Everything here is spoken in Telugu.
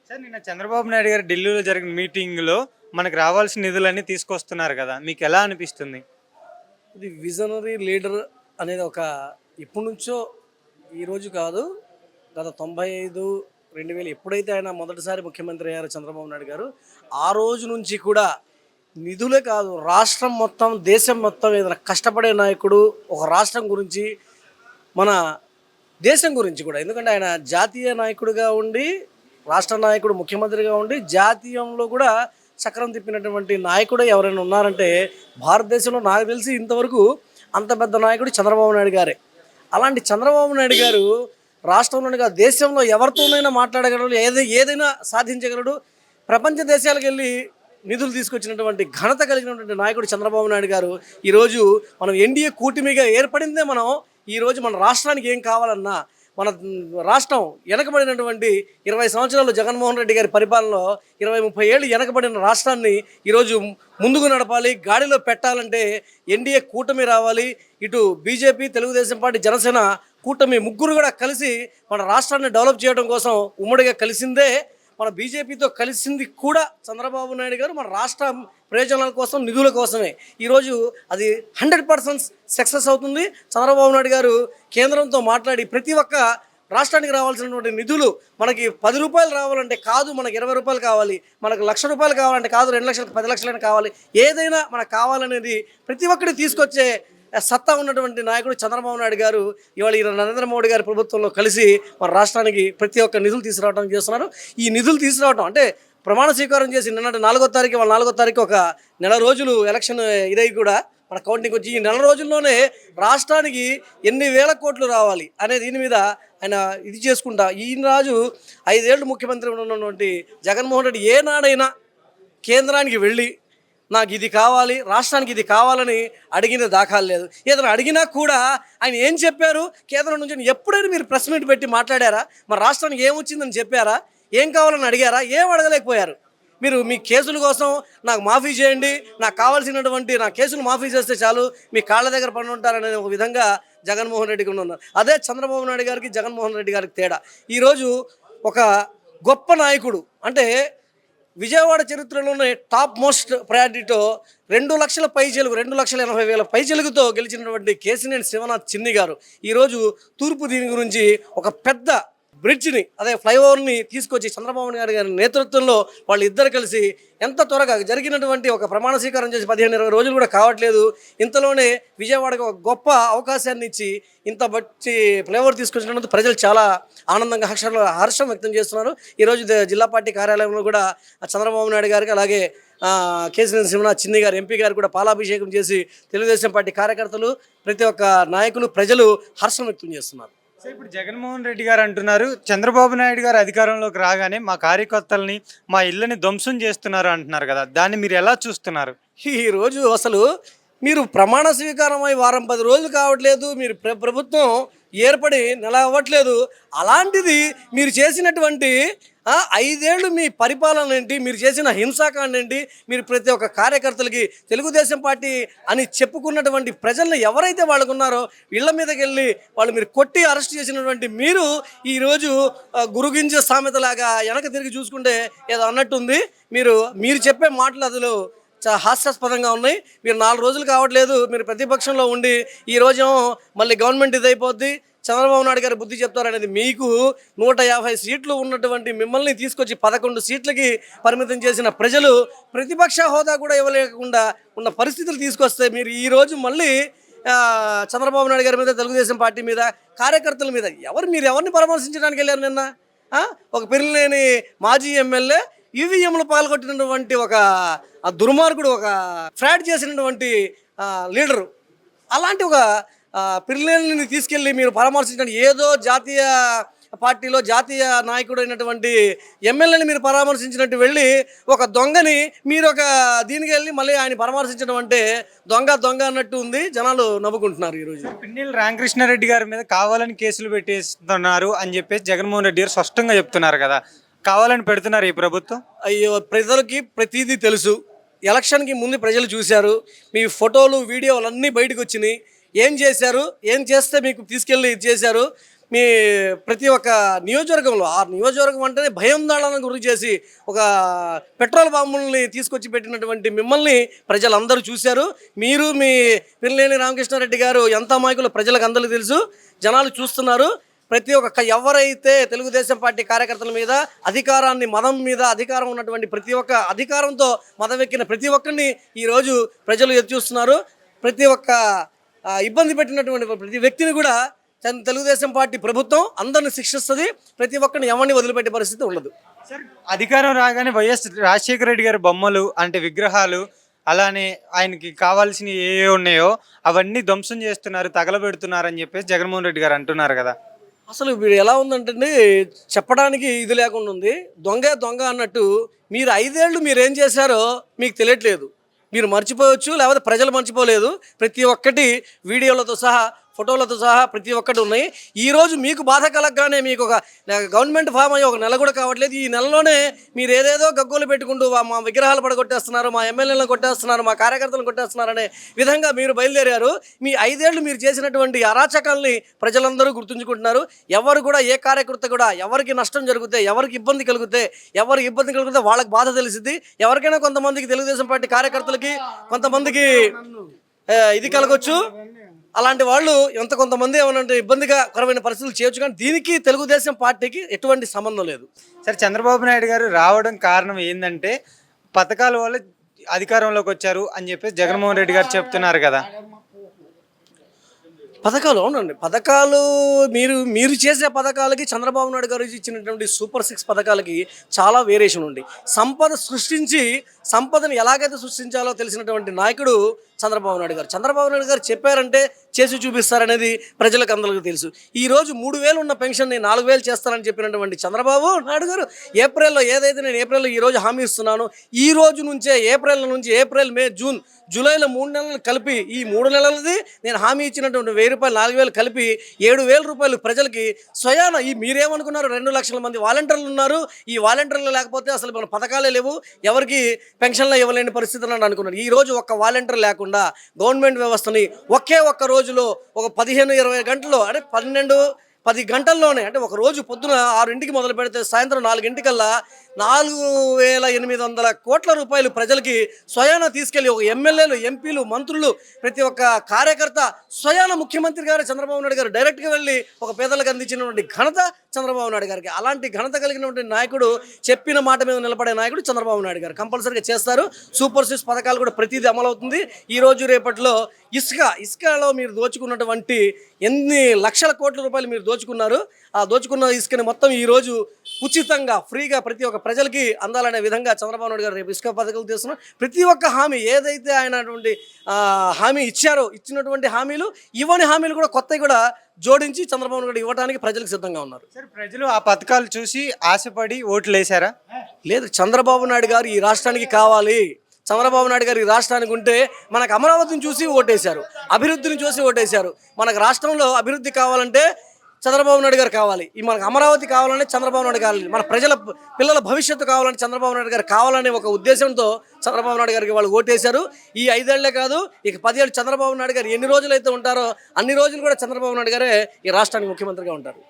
సార్ నిన్న చంద్రబాబు నాయుడు గారు ఢిల్లీలో జరిగిన మీటింగ్‌లో మనకు రావాల్సిన నిధులన్నీ తీసుకొస్తున్నారు కదా! మీకెలా అనిపిస్తుంది? ఇది విజనరీ లీడర్ అనేది ఒక ఇప్పటినుంచో ఈరోజు కాదు. గత 95, 2000 ఎప్పుడైతే ఆయన మొదటిసారి ముఖ్యమంత్రి అయ్యారో చంద్రబాబు నాయుడు గారు, ఆ రోజు నుంచి కూడా నిధులే కాదు, రాష్ట్రం మొత్తం, దేశం మొత్తం ఏదైనా కష్టపడే నాయకుడు, ఒక రాష్ట్రం గురించి, మన దేశం గురించి కూడా. ఎందుకంటే ఆయన జాతీయ నాయకుడిగా ఉండి, రాష్ట్ర నాయకుడు, ముఖ్యమంత్రిగా ఉండి, జాతీయంలో కూడా చక్రం తిప్పినటువంటి నాయకుడు ఎవరైనా ఉన్నారంటే భారతదేశంలో నాకు తెలిసి ఇంతవరకు అంత పెద్ద నాయకుడు చంద్రబాబు నాయుడు గారే. అలాంటి చంద్రబాబు నాయుడు గారు రాష్ట్రంలోని కాదు, దేశంలో ఎవరితోనైనా మాట్లాడగలడు, ఏదైనా సాధించగలడు. ప్రపంచ దేశాలకు వెళ్ళి నిధులు తీసుకొచ్చినటువంటి ఘనత కలిగినటువంటి నాయకుడు చంద్రబాబు నాయుడు గారు. ఈరోజు మనం ఎన్డీఏ కూటమిగా ఏర్పడిందే మనం ఈరోజు మన రాష్ట్రానికి ఏం కావాలన్నా, మన రాష్ట్రం వెనకబడినటువంటి 20 సంవత్సరాలు జగన్మోహన్ రెడ్డి గారి పరిపాలనలో 20-30 ఏళ్ళు వెనకబడిన రాష్ట్రాన్ని ఈరోజు ముందుకు నడపాలి, గాడిలో పెట్టాలంటే ఎన్డీఏ కూటమి రావాలి. ఇటు బీజేపీ, తెలుగుదేశం పార్టీ, జనసేన కూటమి ముగ్గురు కూడా కలిసి మన రాష్ట్రాన్ని డెవలప్ చేయడం కోసం ఉమ్మడిగా కలిసిందే. మన బీజేపీతో కలిసింది కూడా చంద్రబాబు నాయుడు గారు మన రాష్ట్ర ప్రయోజనాల కోసం, నిధుల కోసమే. ఈరోజు అది 100% సక్సెస్ అవుతుంది. చంద్రబాబు నాయుడు గారు కేంద్రంతో మాట్లాడి ప్రతి ఒక్క రాష్ట్రానికి రావాల్సినటువంటి నిధులు మనకి 10 రూపాయలు రావాలంటే కాదు, మనకి 20 రూపాయలు కావాలి, మనకు ₹1,00,000 కావాలంటే కాదు, 2 లక్షలకు 10 లక్షలైనా కావాలి, ఏదైనా మనకు కావాలనేది ప్రతి ఒక్కటి తీసుకొచ్చే సత్తా ఉన్నటువంటి నాయకుడు చంద్రబాబు నాయుడు గారు. ఇవాళ ఈ నరేంద్ర మోడీ గారి ప్రభుత్వంలో కలిసి మన రాష్ట్రానికి ప్రతి ఒక్క నిధులు తీసుకురావడం చేస్తున్నారు. ఈ నిధులు తీసుకురావడం అంటే ప్రమాణ స్వీకారం చేసి నిన్నటి 4వ తారీఖు, వాళ్ళ 4వ తారీఖు ఒక నెల రోజులు ఎలక్షన్ ఇదై కూడా మన కౌంటింగ్ వచ్చి ఈ నెల రోజుల్లోనే రాష్ట్రానికి ఎన్ని వేల కోట్లు రావాలి అనే దీని మీద ఆయన ఇది చేసుకుంటా, ఈయన రాజు 5 ఏళ్ళు ముఖ్యమంత్రి ఉన్నటువంటి జగన్మోహన్ రెడ్డి ఏనాడైనా కేంద్రానికి వెళ్ళి నాకు ఇది కావాలి, రాష్ట్రానికి ఇది కావాలని అడిగిన దాఖలు లేదు. ఏదైనా అడిగినా కూడా ఆయన ఏం చెప్పారు, కేంద్రం నుంచి ఎప్పుడైనా మీరు ప్రెస్ మీట్ పెట్టి మాట్లాడారా? మరి రాష్ట్రానికి ఏమొచ్చిందని చెప్పారా? ఏం కావాలని అడిగారా? ఏం అడగలేకపోయారు. మీరు మీ కేసుల కోసం నాకు మాఫీ చేయండి, నాకు కావాల్సినటువంటి నా కేసులు మాఫీ చేస్తే చాలు, మీ కాళ్ళ దగ్గర పడి ఉంటారనే ఒక విధంగా జగన్మోహన్ రెడ్డికి ఉన్నారు. అదే చంద్రబాబు నాయుడు గారికి, జగన్మోహన్ రెడ్డి గారికి తేడా. ఈరోజు ఒక గొప్ప నాయకుడు అంటే విజయవాడ చరిత్రలోనే టాప్ మోస్ట్ ప్రయారిటీతో 2 లక్షల పైచీలకు, 2,80,000 పైచీలకుతో గెలిచినటువంటి కేసినేని శివనాథ్ చిన్ని గారు ఈరోజు తూర్పు దీని గురించి ఒక పెద్ద బ్రిడ్జ్ని, అదే ఫ్లైఓవర్ని తీసుకొచ్చి చంద్రబాబు నాయుడు గారి నేతృత్వంలో వాళ్ళు ఇద్దరు కలిసి ఎంత త్వరగా జరిగినటువంటి ఒక ప్రమాణ స్వీకారం చేసి 15-20 రోజులు కూడా కావట్లేదు. ఇంతలోనే విజయవాడకు ఒక గొప్ప అవకాశాన్ని ఇచ్చి ఇంత బట్టి ఫ్లైఓవర్ తీసుకొచ్చినందుకు ప్రజలు చాలా ఆనందంగా హర్షం వ్యక్తం చేస్తున్నారు. ఈరోజు జిల్లా పార్టీ కార్యాలయంలో కూడా చంద్రబాబు నాయుడు గారికి, అలాగే కేసీఆర్ శివనాథ్ చిన్ని గారు ఎంపీ గారు కూడా పాలాభిషేకం చేసి తెలుగుదేశం పార్టీ కార్యకర్తలు, ప్రతి ఒక్క నాయకులు, ప్రజలు హర్షం వ్యక్తం చేస్తున్నారు. సో ఇప్పుడు జగన్మోహన్ రెడ్డి గారు అంటున్నారు, చంద్రబాబు నాయుడు గారు అధికారంలోకి రాగానే మా కార్యకర్తల్ని, మా ఇళ్ళని ధ్వంసం చేస్తున్నారు అంటున్నారు కదా! దాన్ని మీరు ఎలా చూస్తున్నారు? ఈరోజు అసలు మీరు ప్రమాణ స్వీకారం అయి వారం 10 రోజులు కావట్లేదు, మీరు ప్రభుత్వం ఏర్పడి నెల అవ్వట్లేదు. అలాంటిది మీరు చేసినటువంటి 5 ఏళ్ళు మీ పరిపాలన ఏంటి, మీరు చేసిన హింసాకాండ ఏంటి, మీరు ప్రతి ఒక్క కార్యకర్తలకి తెలుగుదేశం పార్టీ అని చెప్పుకున్నటువంటి ప్రజల్ని ఎవరైతే వాళ్ళకున్నారో ఇళ్ల మీదకి వెళ్ళి వాళ్ళు మీరు కొట్టి అరెస్ట్ చేసినటువంటి మీరు ఈరోజు గురుగింజ సామెతలాగా వెనక తిరిగి చూసుకుంటే ఏదో అన్నట్టుంది. మీరు చెప్పే మాటలు అసలు హాస్యాస్పదంగా ఉన్నాయి. మీరు 4 రోజులు కావట్లేదు, మీరు ప్రతిపక్షంలో ఉండి ఈరోజేమో మళ్ళీ గవర్నమెంట్ ఇదైపోద్ది, చంద్రబాబు నాయుడు గారు బుద్ధి చెప్తారనేది. మీకు 150 సీట్లు ఉన్నటువంటి మిమ్మల్ని తీసుకొచ్చి 11 సీట్లకి పరిమితం చేసిన ప్రజలు ప్రతిపక్ష హోదా కూడా ఇవ్వలేకుండా ఉన్న పరిస్థితులు తీసుకొస్తే మీరు ఈరోజు మళ్ళీ చంద్రబాబు నాయుడు గారి మీద, తెలుగుదేశం పార్టీ మీద, కార్యకర్తల మీద మీరు ఎవరిని పరామర్శించడానికి వెళ్ళారు నిన్న? ఒక పిల్లలేని మాజీ ఎమ్మెల్యే ఈవీఎంలు పాల్గొట్టినటువంటి ఒక దుర్మార్గుడు, ఒక ఫ్రాడ్ చేసినటువంటి లీడరు, అలాంటి ఒక పిల్లల్ని తీసుకెళ్ళి మీరు పరామర్శించండి. ఏదో జాతీయ పార్టీలో జాతీయ నాయకుడు అయినటువంటి ఎమ్మెల్యేని మీరు పరామర్శించినట్టు వెళ్ళి ఒక దొంగని మీరు ఒక దీనికి వెళ్ళి మళ్ళీ ఆయన పరామర్శించడం అంటే దొంగ అన్నట్టు ఉంది. జనాలు నవ్వుకుంటున్నారు. ఈరోజు పిన్నెల్లి రామకృష్ణారెడ్డి గారి మీద కావాలని కేసులు పెట్టేస్తున్నారు అని చెప్పేసి జగన్మోహన్ రెడ్డి గారు స్పష్టంగా చెప్తున్నారు కదా! కావాలని పెడుతున్నారు ఈ ప్రభుత్వం? అయ్యో, ప్రజలకి ప్రతిదీ తెలుసు. ఎలక్షన్కి ముందు ప్రజలు చూశారు. మీ ఫోటోలు, వీడియోలు అన్నీ బయటకు వచ్చినాయి. ఏం చేశారు, ఏం చేస్తే మీకు తీసుకెళ్ళి ఇది చేశారు. మీ ప్రతి ఒక్క నియోజకవర్గంలో ఆ నియోజకవర్గం అంటేనే భయాందోళన గురి చేసి ఒక పెట్రోల్ బాంబుల్ని తీసుకొచ్చి పెట్టినటువంటి మిమ్మల్ని ప్రజలందరూ చూశారు. మీరు మీ పిల్లేని రామకృష్ణారెడ్డి గారు ఎంత అమాయకులు ప్రజలకు అందరికీ తెలుసు, జనాలు చూస్తున్నారు. ప్రతి ఒక్క ఎవరైతే తెలుగుదేశం పార్టీ కార్యకర్తల మీద అధికారాన్ని మదం మీద అధికారం ఉన్నటువంటి ప్రతి ఒక్క అధికారంతో మదవెక్కిన ప్రతి ఒక్కరిని ఈరోజు ప్రజలు ఎదురుచూస్తున్నారు. ప్రతి ఒక్క ఇబ్బంది పెట్టినటువంటి ప్రతి వ్యక్తిని కూడా తెలుగుదేశం పార్టీ ప్రభుత్వం అందరిని శిక్షిస్తుంది. ప్రతి ఒక్కరిని ఎవరిని వదిలిపెట్టే పరిస్థితి ఉండదు. అధికారం రాగానే వైఎస్ రాజశేఖర రెడ్డి గారి బొమ్మలు అంటే విగ్రహాలు, అలానే ఆయనకి కావాల్సినవి ఏ ఉన్నాయో అవన్నీ ధ్వంసం చేస్తున్నారు, తగలబెడుతున్నారు అని చెప్పేసి జగన్మోహన్ రెడ్డి గారు అంటున్నారు కదా. అసలు వీడు ఎలా ఉందంటే చెప్పడానికి ఇది లేకుండా ఉంది. దొంగ దొంగ అన్నట్టు మీరు 5 ఏళ్ళు మీరు ఏం చేశారో మీకు తెలియట్లేదు. మీరు మర్చిపోవచ్చు, లేకపోతే ప్రజలు మర్చిపోలేదు. ప్రతి ఒక్కటి వీడియోలతో సహా ఫోటోలతో సహా ప్రతి ఒక్కటి ఉన్నాయి. ఈరోజు మీకు బాధ కలగగానే మీకు ఒక గవర్నమెంట్ ఫామ్ అయ్యి ఒక నెల కూడా కావట్లేదు. ఈ నెలలోనే మీరు ఏదేదో గగ్గోలు పెట్టుకుంటూ మా విగ్రహాలు పడగొట్టేస్తున్నారు, మా ఎమ్మెల్యేలను కొట్టేస్తున్నారు, మా కార్యకర్తలను కొట్టేస్తున్నారు అనే విధంగా మీరు బయలుదేరారు. మీ 5 ఏళ్ళు మీరు చేసినటువంటి అరాచకాల్ని ప్రజలందరూ గుర్తుంచుకుంటున్నారు. ఎవరు కూడా ఏ కార్యకర్త కూడా ఎవరికి నష్టం జరిగితే, ఎవరికి ఇబ్బంది కలిగితే వాళ్ళకి బాధ తెలిసింది. ఎవరికైనా కొంతమందికి తెలుగుదేశం పార్టీ కార్యకర్తలకి కొంతమందికి ఇది కలగొచ్చు. అలాంటి వాళ్ళు కొంతమంది ఏమన్నా ఇబ్బందికరమైన పరిస్థితులు చేయొచ్చు, కానీ దీనికి తెలుగుదేశం పార్టీకి ఎటువంటి సంబంధం లేదు. సరే, చంద్రబాబు నాయుడు గారు రావడం కారణం ఏంటంటే పథకాల వల్ల అధికారంలోకి వచ్చారు అని చెప్పేసి జగన్మోహన్ రెడ్డి గారు చెప్తున్నారు కదా. పథకాలు అవునండి, పథకాలు మీరు చేసే పథకాలకి చంద్రబాబు నాయుడు గారు ఇచ్చినటువంటి సూపర్ 6 పథకాలకి చాలా వేరియేషన్ ఉంది. సంపద సృష్టించి సంపదను ఎలాగైతే సృష్టించాలో తెలిసినటువంటి నాయకుడు చంద్రబాబు నాయుడు గారు చెప్పారంటే చేసి చూపిస్తారనేది ప్రజలకు అందరికీ తెలుసు. ఈరోజు 3,000 ఉన్న పెన్షన్ని 4,000 చేస్తారని చెప్పినటువంటి చంద్రబాబు నాయుడు గారు ఏప్రిల్లో ఏదైతే నేను ఏప్రిల్లో ఈరోజు హామీ ఇస్తున్నాను, ఈ రోజు నుంచే ఏప్రిల్ మే జూన్ జూలైలో 3 నెలలు కలిపి ఈ 3 నెలలది నేను హామీ ఇచ్చినటువంటి 1,000 రూపాయలు 4,000 కలిపి 7,000 రూపాయలు ప్రజలకి స్వయాన మీరేమనుకున్నారు 2 లక్షల మంది వాలంటీర్లు ఉన్నారు, ఈ వాలంటీర్లు లేకపోతే అసలు మన పథకాలే లేవు, ఎవరికి పెన్షన్లు ఇవ్వలేని పరిస్థితులు అని అనుకున్నారు. ఈ రోజు ఒక్క వాలంటీర్ లేకుండా గవర్నమెంట్ వ్యవస్థని ఒక్క రోజులో ఒక 15-20 గంటల్లో అంటే 10 గంటల్లోనే అంటే ఒక రోజు పొద్దున 6ంటికి మొదలు పెడితే సాయంత్రం 4ంటికల్లా 4,800 కోట్ల రూపాయలు ప్రజలకి స్వయాన తీసుకెళ్లి ఒక ఎమ్మెల్యేలు, ఎంపీలు, మంత్రులు, ప్రతి ఒక్క కార్యకర్త స్వయాన ముఖ్యమంత్రి గారు చంద్రబాబు నాయుడు గారు డైరెక్ట్గా వెళ్ళి ఒక పేదలకు అందించినటువంటి ఘనత చంద్రబాబు నాయుడు గారికి. అలాంటి ఘనత కలిగినటువంటి నాయకుడు, చెప్పిన మాట మీద నిలబడే నాయకుడు చంద్రబాబు నాయుడు గారు. కంపల్సరీగా చేస్తారు. సూపర్ 6 పథకాలు కూడా ప్రతిదీ అమలవుతుంది. ఈ రోజు రేపట్లో ఇసుకలో మీరు దోచుకున్నటువంటి ఎన్ని లక్షల కోట్ల రూపాయలు మీరు దోచుకున్నారు, ఆ దోచుకున్న ఇసుకని మొత్తం ఈరోజు ఉచితంగా ఫ్రీగా ప్రతి ఒక్క ప్రజలకి అందాలనే విధంగా చంద్రబాబు నాయుడు గారు రేపు ఇసుక పథకాలు తీస్తున్నారు. ప్రతి ఒక్క హామీ ఏదైతే ఆయన హామీ ఇచ్చినటువంటి హామీలు ఇవ్వని హామీలు కూడా కొత్తవి కూడా జోడించి చంద్రబాబు నాయుడు ఇవ్వడానికి ప్రజలకు సిద్ధంగా ఉన్నారు. సరే, ప్రజలు ఆ పథకాలు చూసి ఆశపడి ఓట్లు వేశారా? లేదు, చంద్రబాబు నాయుడు గారు ఈ రాష్ట్రానికి కావాలి, చంద్రబాబు నాయుడు గారు ఈ రాష్ట్రానికి ఉంటే మనకు అమరావతిని చూసి ఓటేశారు, అభివృద్ధిని చూసి ఓటేశారు. మనకు రాష్ట్రంలో అభివృద్ధి కావాలంటే చంద్రబాబు నాయుడు గారు కావాలి, మనకు అమరావతి కావాలంటే చంద్రబాబు నాయుడు కావాలి, మన పిల్లల భవిష్యత్తు కావాలంటే చంద్రబాబు నాయుడు గారు కావాలనే ఒక ఉద్దేశంతో చంద్రబాబు నాయుడు గారికి వాళ్ళు ఓటేశారు. ఈ 5 ఏళ్లే కాదు, ఇక 10 ఏళ్ళు చంద్రబాబు నాయుడు గారు ఎన్ని రోజులు అయితే ఉంటారో అన్ని రోజులు కూడా చంద్రబాబు నాయుడు గారే ఈ రాష్ట్రానికి ముఖ్యమంత్రిగా ఉంటారు.